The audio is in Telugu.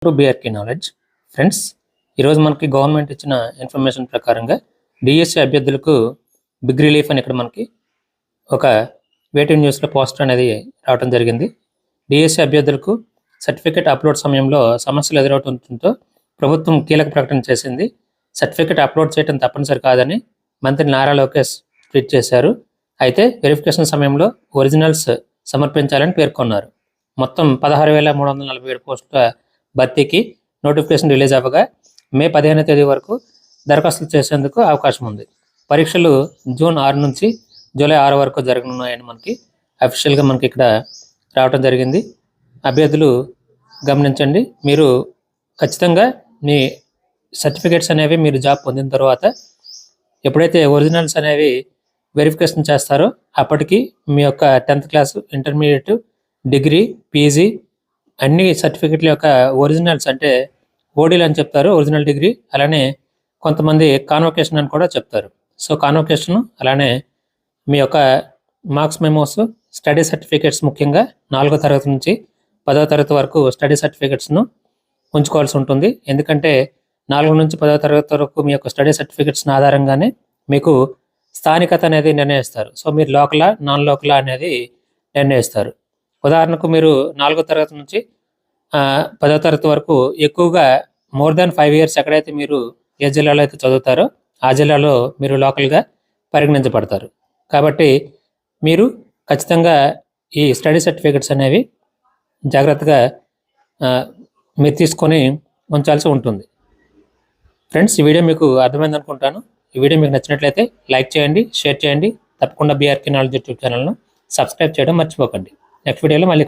టు బీఆర్కే నాలెడ్జ్ ఫ్రెండ్స్, ఈరోజు మనకి గవర్నమెంట్ ఇచ్చిన ఇన్ఫర్మేషన్ ప్రకారంగా డిఎస్సి అభ్యర్థులకు బిగ్ రిలీఫ్ అని ఇక్కడ మనకి ఒక వేటివ్ న్యూస్లో పోస్టర్ అనేది రావడం జరిగింది. డిఎస్సి అభ్యర్థులకు సర్టిఫికేట్ అప్లోడ్ సమయంలో సమస్యలు ఎదురవుతుండటంతో ప్రభుత్వం కీలక ప్రకటన చేసింది. సర్టిఫికేట్ అప్లోడ్ చేయడం తప్పనిసరి కాదని మంత్రి నారా లోకేష్ ట్వీట్ చేశారు. అయితే వెరిఫికేషన్ సమయంలో ఒరిజినల్స్ సమర్పించాలని పేర్కొన్నారు. మొత్తం 16,347 పోస్టుల భర్తీకి నోటిఫికేషన్ రిలీజ్ అవ్వగా మే 15వ తేదీ వరకు దరఖాస్తులు చేసేందుకు అవకాశం ఉంది. పరీక్షలు జూన్ 6 నుంచి జూలై 6 వరకు జరగనున్నాయని మనకి అఫీషియల్గా మనకి ఇక్కడ రావడం జరిగింది. అభ్యర్థులు గమనించండి, మీరు ఖచ్చితంగా మీ సర్టిఫికేట్స్ అనేవి మీరు జాబ్ పొందిన తర్వాత ఎప్పుడైతే ఒరిజినల్స్ అనేవి వెరిఫికేషన్ చేస్తారో అప్పటికి మీ యొక్క 10th class, intermediate, degree, PG అన్ని సర్టిఫికెట్ల యొక్క ఒరిజినల్స్ అంటే ఓడీలు అని చెప్తారు, ఒరిజినల్ డిగ్రీ. అలానే కొంతమంది కాన్వొకేషన్ అని కూడా చెప్తారు. సో కాన్వొకేషన్, అలానే మీ యొక్క మార్క్స్ మెమోస్, స్టడీ సర్టిఫికేట్స్, ముఖ్యంగా 4వ తరగతి నుంచి 10వ తరగతి వరకు స్టడీ సర్టిఫికేట్స్ను ఉంచుకోవాల్సి ఉంటుంది. ఎందుకంటే 4 నుంచి 10వ తరగతి వరకు మీ యొక్క స్టడీ సర్టిఫికేట్స్ ఆధారంగానే మీకు స్థానికత అనేది నిర్ణయిస్తారు. సో మీరు లోకలా, నాన్ లోకలా అనేది నిర్ణయిస్తారు. ఉదాహరణకు మీరు 4వ తరగతి నుంచి 10వ తరగతి వరకు ఎక్కువగా మోర్ దాన్ 5 years ఎక్కడైతే మీరు ఏ జిల్లాలో అయితే చదువుతారో ఆ జిల్లాలో మీరు లోకల్గా పరిగణించబడతారు. కాబట్టి మీరు ఖచ్చితంగా ఈ స్టడీ సర్టిఫికెట్స్ అనేవి జాగ్రత్తగా మీరు తీసుకొని ఉంచాల్సి ఉంటుంది. ఫ్రెండ్స్, ఈ వీడియో మీకు అర్థమైంది అనుకుంటాను. ఈ వీడియో మీకు నచ్చినట్లయితే లైక్ చేయండి, షేర్ చేయండి. తప్పకుండా బీఆర్కే నాలెడ్జ్ యూట్యూబ్ ఛానల్ను సబ్స్క్రైబ్ చేయడం మర్చిపోకండి. నెక్స్ట్ వీడియోలో మళ్ళీ కలుద్దాం.